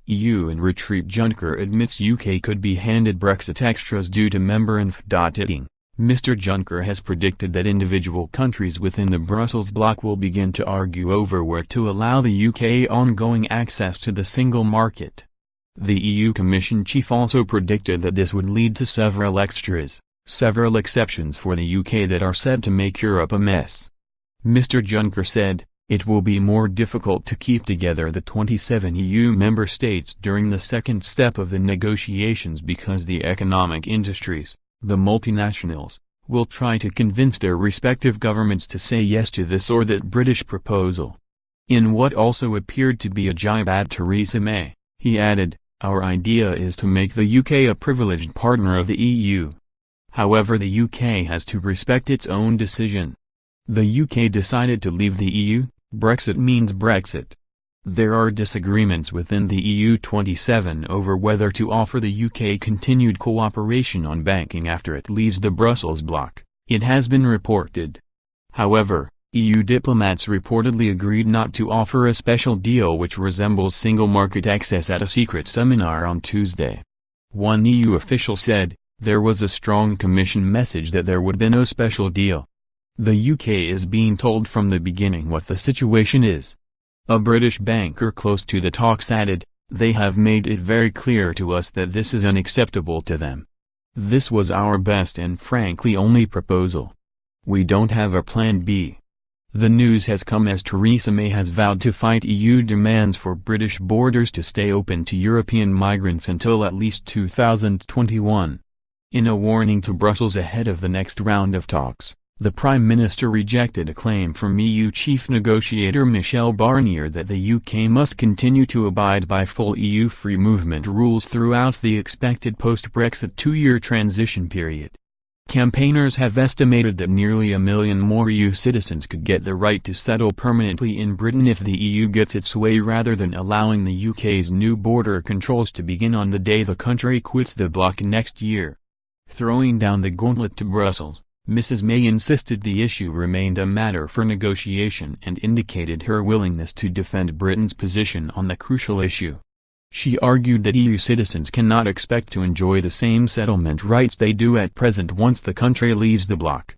EU and RETREAT Juncker admits UK could be handed Brexit extras due to member inf.ighting. Mr. Juncker has predicted that individual countries within the Brussels bloc will begin to argue over where to allow the UK ongoing access to the single market. The EU Commission chief also predicted that this would lead to several extras, several exceptions for the UK that are said to make Europe a mess. Mr. Juncker said, "It will be more difficult to keep together the 27 EU member states during the second step of the negotiations because the economic industries, the multinationals, will try to convince their respective governments to say yes to this or that British proposal." In what also appeared to be a jibe at Theresa May, he added, "Our idea is to make the UK a privileged partner of the EU. However, the UK has to respect its own decision. The UK decided to leave the EU, Brexit means Brexit. There are disagreements within the EU 27 over whether to offer the UK continued cooperation on banking after it leaves the Brussels bloc," it has been reported. However, EU diplomats reportedly agreed not to offer a special deal which resembles single market access at a secret seminar on Tuesday. One EU official said, "There was a strong Commission message that there would be no special deal. The UK is being told from the beginning what the situation is." A British banker close to the talks added, "They have made it very clear to us that this is unacceptable to them. This was our best and frankly only proposal. We don't have a plan B." The news has come as Theresa May has vowed to fight EU demands for British borders to stay open to European migrants until at least 2021. In a warning to Brussels ahead of the next round of talks, the Prime Minister rejected a claim from EU chief negotiator Michel Barnier that the UK must continue to abide by full EU free movement rules throughout the expected post-Brexit two-year transition period. Campaigners have estimated that nearly 1 million more EU citizens could get the right to settle permanently in Britain if the EU gets its way rather than allowing the UK's new border controls to begin on the day the country quits the bloc next year. Throwing down the gauntlet to Brussels, Mrs. May insisted the issue remained a matter for negotiation and indicated her willingness to defend Britain's position on the crucial issue. She argued that EU citizens cannot expect to enjoy the same settlement rights they do at present once the country leaves the bloc.